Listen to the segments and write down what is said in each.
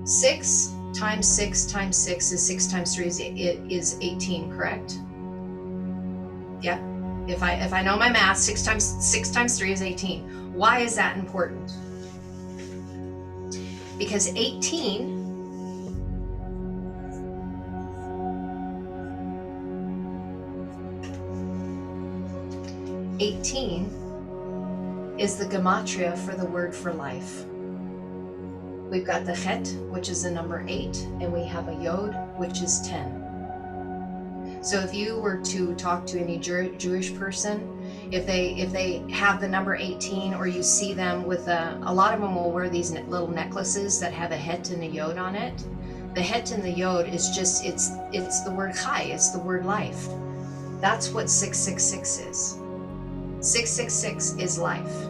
6 times 6 times 6 is 6 times 3 is 18, correct? Yep. If I know my math, 6 times 3 is 18. Why is that important? Because 18 is the gematria for the word for life. We've got the chet, which is the number 8, and we have a yod, which is 10. So if you were to talk to any Jewish person, if they have the number 18, or you see them with a lot of them will wear these little necklaces that have a het and a yod on it. The het and the yod is just, it's the word chai, it's the word life. That's what 666 is. 666 is life.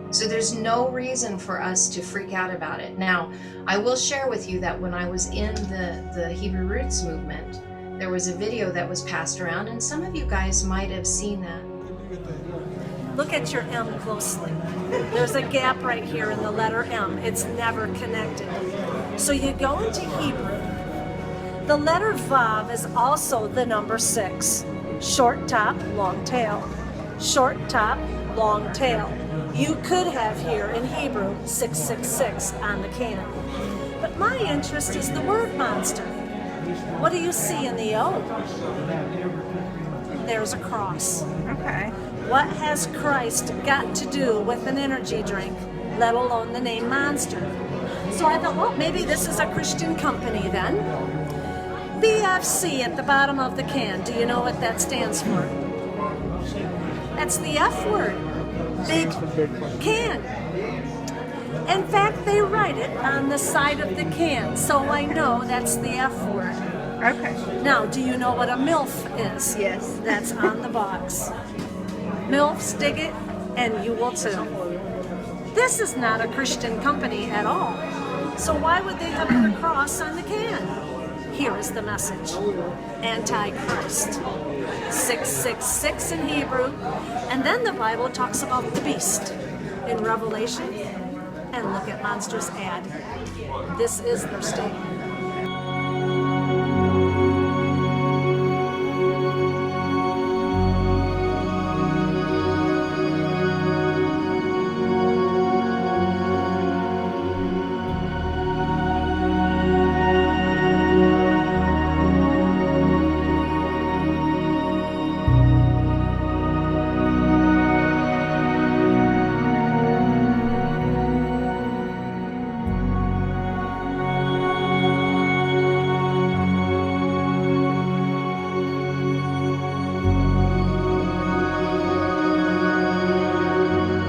So there's no reason for us to freak out about it. Now, I will share with you that when I was in the Hebrew Roots movement, there was a video that was passed around, and some of you guys might have seen that. Look at your M closely. There's a gap right here in the letter M. It's never connected. So you go into Hebrew. The letter Vav is also the number 6. Short top, long tail. Short top, long tail. You could have here in Hebrew 666 on the can. But my interest is the word monster. What do you see in the O? There's a cross. Okay. What has Christ got to do with an energy drink, let alone the name Monster? So I thought, well, maybe this is a Christian company then. BFC at the bottom of the can. Do you know what that stands for? That's the F word. Big can. In fact, they write it on the side of the can, so I know that's the F word. Okay. Now, do you know what a MILF is? Yes. That's on the box. MILFs dig it, and you will too. This is not a Christian company at all. So why would they have put a cross on the can? Here is the message. Antichrist. 666 in Hebrew. And then the Bible talks about the beast in Revelation. And look at Monster's ad. This is their statement.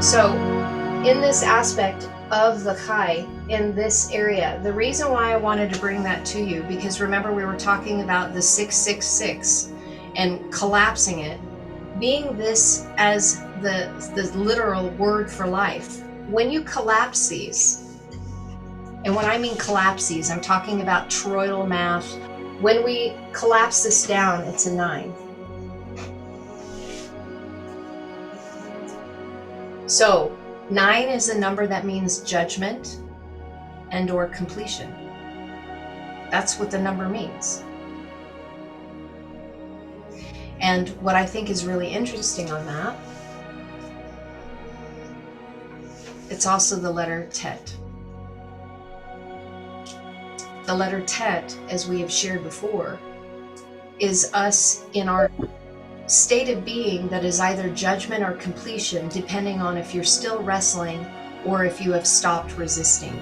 So in this aspect of the Chai, in this area, the reason why I wanted to bring that to you, because remember we were talking about the 666 and collapsing it, being this as the literal word for life. When you collapse these, and when I mean collapse these, I'm talking about toroidal math. When we collapse this down, it's a 9. So 9 is a number that means judgment and or completion. That's what the number means. And what I think is really interesting on that, it's also the letter Tet. The letter Tet, as we have shared before, is us in our state of being that is either judgment or completion, depending on if you're still wrestling or if you have stopped resisting.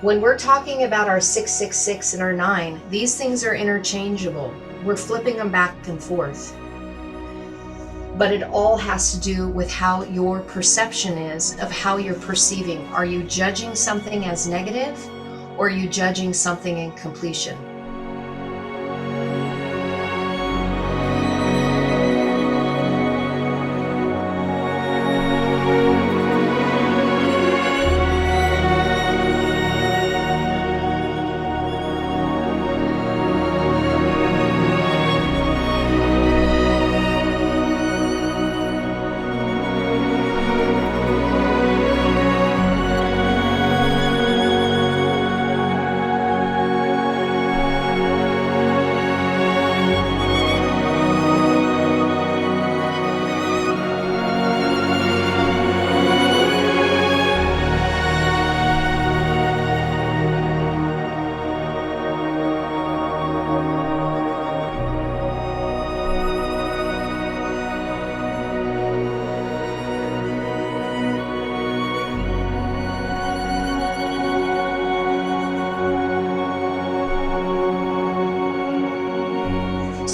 When we're talking about our 666 and our 9, these things are interchangeable. We're flipping them back and forth. But it all has to do with how your perception is of how you're perceiving. Are you judging something as negative, or are you judging something in completion?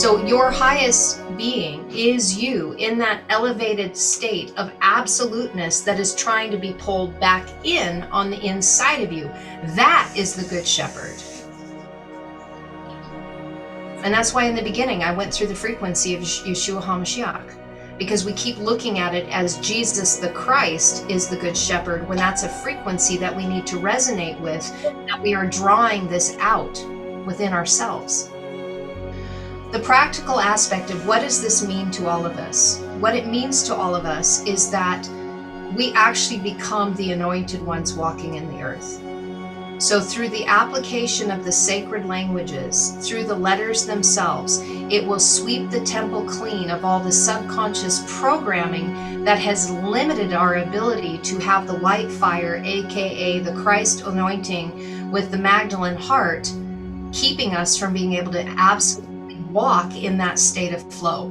So your highest being is you in that elevated state of absoluteness that is trying to be pulled back in on the inside of you. That is the Good Shepherd. And that's why in the beginning I went through the frequency of Yeshua HaMashiach, because we keep looking at it as Jesus the Christ is the Good Shepherd, when that's a frequency that we need to resonate with, that we are drawing this out within ourselves. The practical aspect of what does this mean to all of us? What it means to all of us is that we actually become the anointed ones walking in the earth. So through the application of the sacred languages, through the letters themselves, it will sweep the temple clean of all the subconscious programming that has limited our ability to have the white fire, aka the Christ anointing with the Magdalene heart, keeping us from being able to absolutely walk in that state of flow.